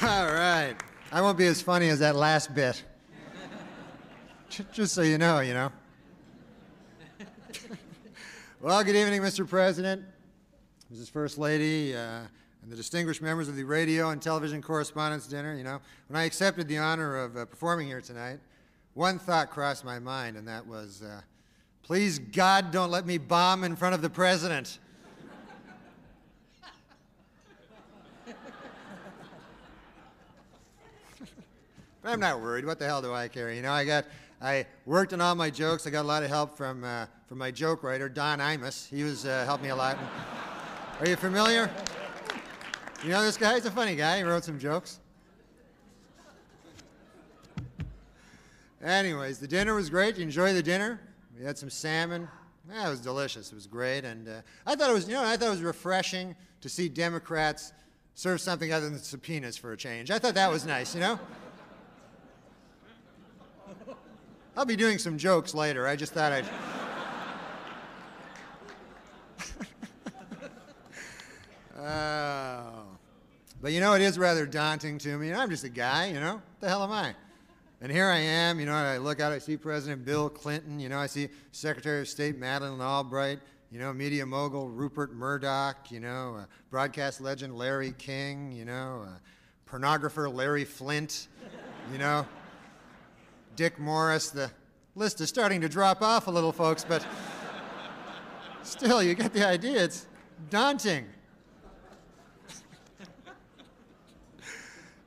All right. I won't be as funny as that last bit. Just so you know, Well, good evening, Mr. President, Mrs. First Lady, and the distinguished members of the Radio and Television Correspondents Dinner. When I accepted the honor of performing here tonight, one thought crossed my mind, and that was, please, God, don't let me bomb in front of the President. But I'm not worried. What the hell do I care? I worked on all my jokes. I got a lot of help from my joke writer, Don Imus. He was helped me a lot. Are you familiar? You know this guy? He's a funny guy. He wrote some jokes. Anyways, the dinner was great. You enjoy the dinner? We had some salmon. Yeah, it was delicious. It was great, and I thought it was refreshing to see Democrats serve something other than subpoenas for a change. I thought that was nice. I'll be doing some jokes later. I just thought I'd... But it is rather daunting to me. I'm just a guy, What the hell am I? And here I am, I look out, I see President Bill Clinton, I see Secretary of State Madeleine Albright, media mogul Rupert Murdoch, broadcast legend Larry King, pornographer Larry Flint, Dick Morris. The list is starting to drop off a little, folks, but still, you get the idea. It's daunting.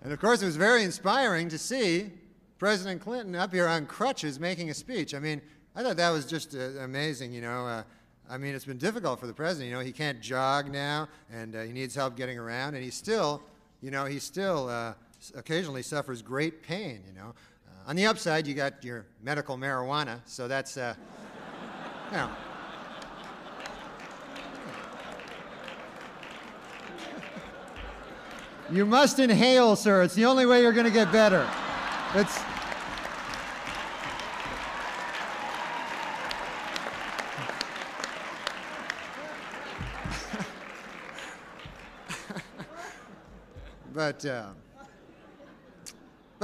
And of course, it was very inspiring to see President Clinton up here on crutches making a speech. I thought that was just amazing, it's been difficult for the president. He can't jog now, and he needs help getting around, and he still occasionally suffers great pain, On the upside, you got your medical marijuana, so that's, You must inhale, sir. It's the only way you're going to get better. But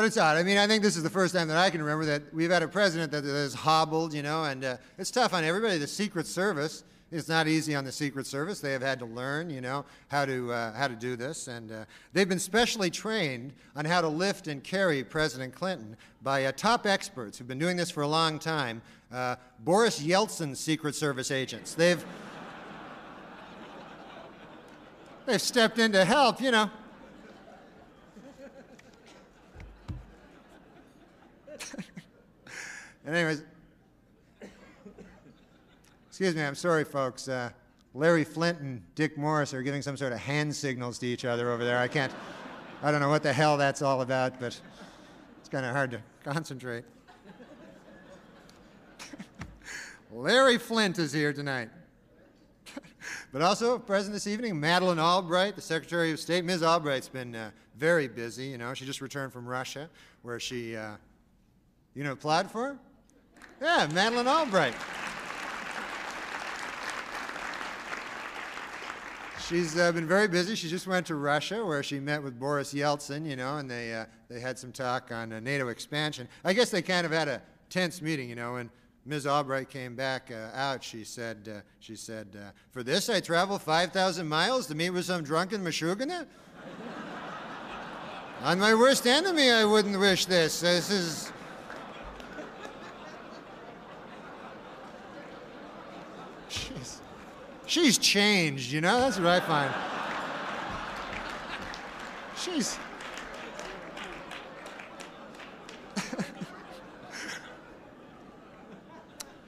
it's odd. I think this is the first time that I can remember that we've had a president that is hobbled, and it's tough on everybody. The Secret Service, it's not easy on the Secret Service. They have had to learn, how to do this, and they've been specially trained on how to lift and carry President Clinton by top experts who've been doing this for a long time. Boris Yeltsin's Secret Service agents. They've stepped in to help, And anyways, excuse me, I'm sorry, folks. Larry Flint and Dick Morris are giving some sort of hand signals to each other over there. I don't know what the hell that's all about, but it's kind of hard to concentrate. Larry Flint is here tonight. But also present this evening, Madeleine Albright, the Secretary of State. Ms. Albright's been very busy, She just returned from Russia, where she, applied for her? Yeah, Madeleine Albright. She's been very busy. She just went to Russia, where she met with Boris Yeltsin, and they had some talk on NATO expansion. I guess they kind of had a tense meeting, When Ms. Albright came back out, she said, for this I travel 5,000 miles to meet with some drunken Meshuggah? On my worst enemy, I wouldn't wish this. This is... She's changed, That's what I find. She's...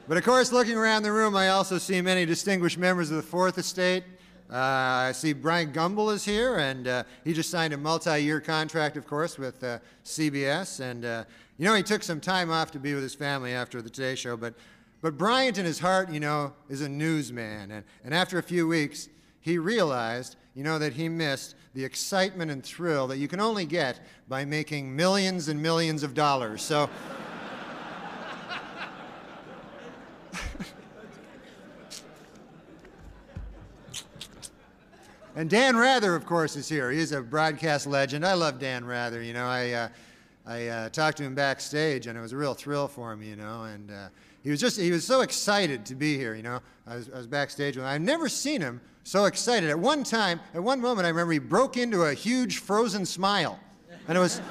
But of course, looking around the room, I also see many distinguished members of the Fourth Estate. I see Brian Gumbel is here, and he just signed a multi-year contract, of course, with CBS. And, he took some time off to be with his family after the Today Show, but Bryant in his heart, is a newsman. And after a few weeks, he realized, that he missed the excitement and thrill that you can only get by making millions and millions of dollars. So, And Dan Rather, of course, is here. He's a broadcast legend. I love Dan Rather. You know, I talked to him backstage, and it was a real thrill for me, you know. And he was so excited to be here, you know. I was backstage with him. I've never seen him so excited. At one moment, I remember he broke into a huge frozen smile. And it was...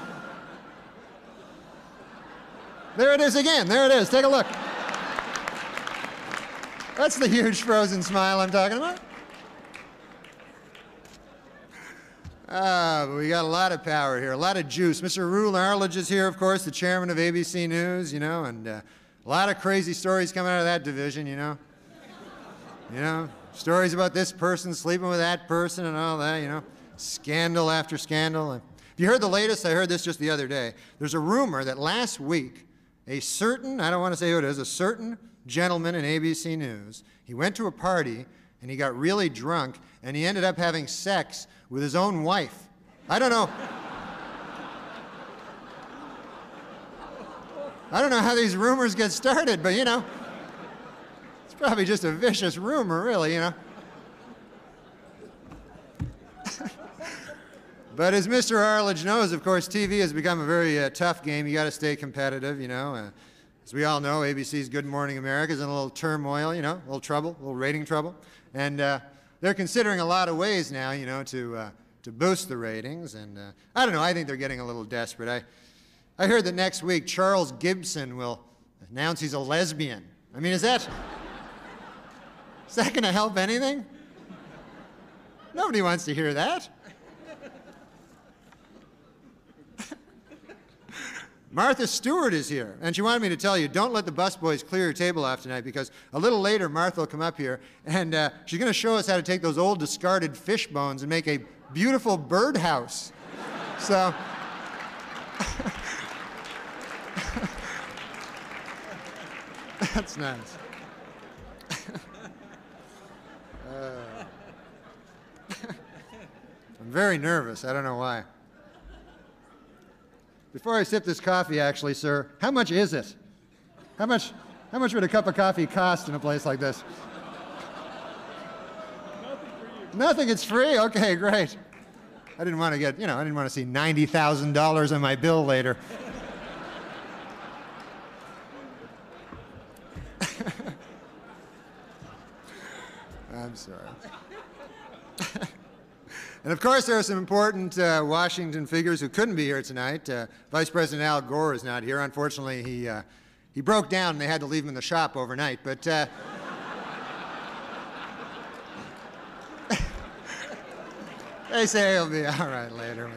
There it is again. There it is. Take a look. That's the huge frozen smile I'm talking about. But we got a lot of power here, a lot of juice. Mr. Rule Arledge is here, of course, the chairman of ABC News, you know, and a lot of crazy stories coming out of that division, you know. You know, stories about this person sleeping with that person and all that, you know. Scandal after scandal. If you heard the latest, I heard this just the other day. There's a rumor that last week, a certain, I don't want to say who it is, a certain gentleman in ABC News, he went to a party and he got really drunk and he ended up having sex with his own wife. I don't know. I don't know how these rumors get started, but you know, it's probably just a vicious rumor, really, you know. But as Mr. Arledge knows, of course, TV has become a very tough game. You got to stay competitive, you know. As we all know, ABC's Good Morning America is in a little turmoil, you know, a little trouble, a little rating trouble. And they're considering a lot of ways now, you know, to boost the ratings. And I don't know, I think they're getting a little desperate. I heard that next week Charles Gibson will announce he's a lesbian. I mean, is that going to help anything? Nobody wants to hear that. Martha Stewart is here, and she wanted me to tell you, don't let the busboys clear your table off tonight, because a little later Martha will come up here, and she's going to show us how to take those old discarded fish bones and make a beautiful birdhouse. So, that's nice. I'm very nervous. I don't know why. Before I sip this coffee, actually, sir, how much is it? How much would a cup of coffee cost in a place like this? Nothing for you. Nothing, it's free? Okay, great. I didn't want to get, you know, I didn't want to see $90,000 on my bill later. I'm sorry. And of course, there are some important Washington figures who couldn't be here tonight. Vice President Al Gore is not here. Unfortunately, he broke down and they had to leave him in the shop overnight. But they say he'll be all right later.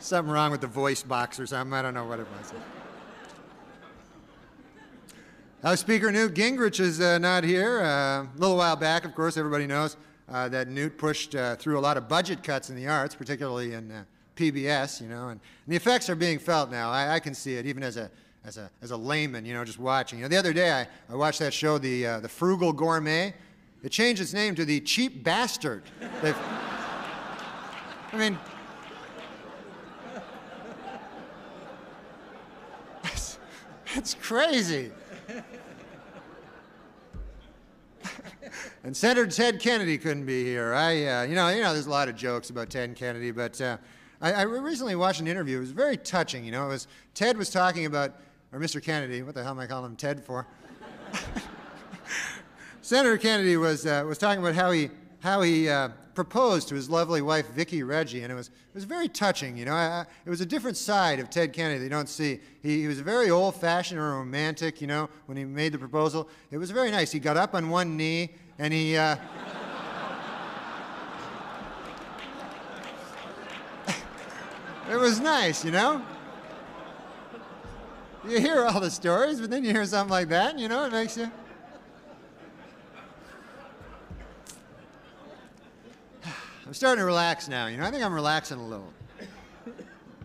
Something wrong with the voice box or something. I don't know what it was. House Speaker Newt Gingrich is not here. A little while back, of course, everybody knows that Newt pushed through a lot of budget cuts in the arts, particularly in PBS, you know, and the effects are being felt now. I can see it, even as a layman, you know, just watching. You know, the other day I watched that show, the Frugal Gourmet. It changed its name to the Cheap Bastard. I mean, it's crazy. And Senator Ted Kennedy couldn't be here. You know, there's a lot of jokes about Ted Kennedy, but I recently watched an interview. It was very touching. You know, Ted was talking about, or Mr. Kennedy. What the hell am I calling him Ted for? Senator Kennedy was talking about how he proposed to his lovely wife Vicki Reggie, and it was very touching. You know, it was a different side of Ted Kennedy that you don't see. He was very old-fashioned or romantic. You know, when he made the proposal, it was very nice. He got up on one knee and he. It was nice, you know. You hear all the stories, but then you hear something like that, and, you know, it makes you. I'm starting to relax now, you know. I think I'm relaxing a little. And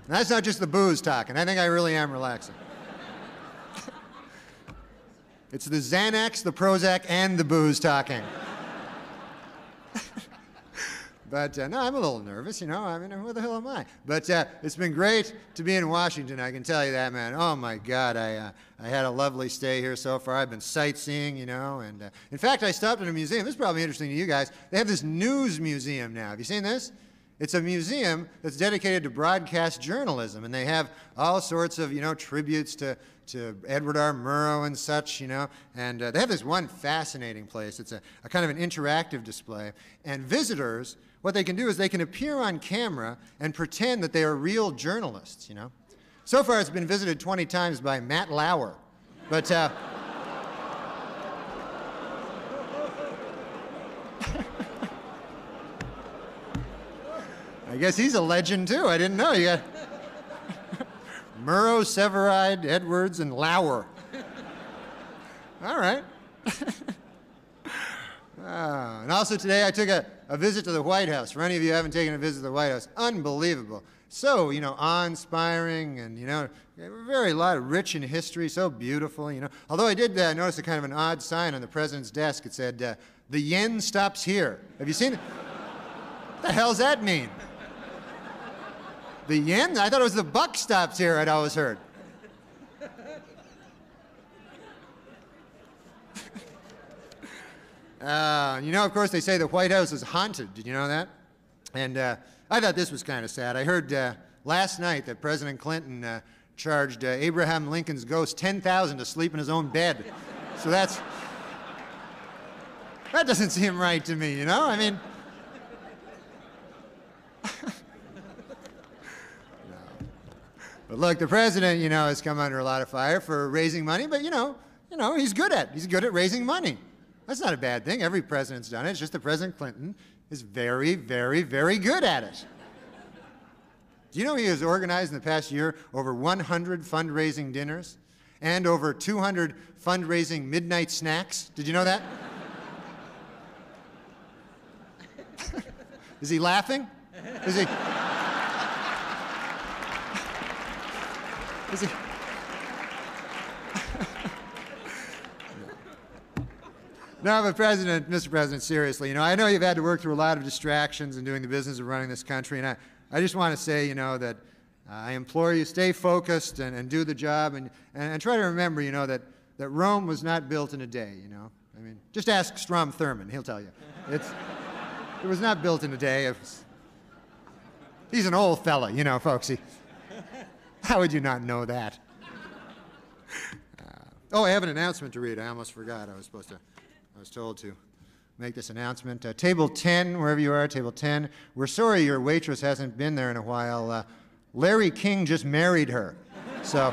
that's not just the booze talking. I think I really am relaxing. It's the Xanax, the Prozac, and the booze talking. But no, I'm a little nervous, you know. I mean, who the hell am I? But it's been great to be in Washington, I can tell you that, man. Oh, my God, I had a lovely stay here so far. I've been sightseeing, you know. And in fact, I stopped at a museum. This is probably interesting to you guys. They have this news museum now. Have you seen this? It's a museum that's dedicated to broadcast journalism, and they have all sorts of, you know, tributes to Edward R. Murrow and such, you know, and they have this one fascinating place. It's a kind of an interactive display, and visitors, what they can do is they can appear on camera and pretend that they are real journalists, you know. So far, it's been visited 20 times by Matt Lauer, but I guess he's a legend, too. I didn't know. You got Murrow, Severide, Edwards, and Lauer. All right. And also today I took a visit to the White House. For any of you who haven't taken a visit to the White House, unbelievable. So, you know, awe-inspiring and, you know, very lot of rich in history, so beautiful, you know. Although I did notice a kind of an odd sign on the president's desk. It said, the yen stops here. Have you seen it? What the hell's that mean? The yen? I thought it was the buck stops here, I'd always heard. You know, of course, they say the White House is haunted. Did you know that? And I thought this was kind of sad. I heard last night that President Clinton charged Abraham Lincoln's ghost $10,000 to sleep in his own bed. So that doesn't seem right to me, you know? I mean... But look, the president, you know, has come under a lot of fire for raising money, but you know, he's good at raising money. That's not a bad thing. Every president's done it. It's just that President Clinton is very, very, very good at it. Do you know he has organized in the past year over 100 fundraising dinners and over 200 fundraising midnight snacks? Did you know that? Is he laughing? Is he? Is he? No, but Mr. President, seriously, you know, I know you've had to work through a lot of distractions in doing the business of running this country, and I just want to say, you know, that I implore you, stay focused and do the job, and try to remember, you know, that Rome was not built in a day, you know. I mean, just ask Strom Thurmond, he'll tell you. It was not built in a day. He's an old fella, you know, folks. How would you not know that? Oh, I have an announcement to read. I almost forgot. I was told to make this announcement. Table 10, wherever you are, table 10. We're sorry your waitress hasn't been there in a while. Larry King just married her. So...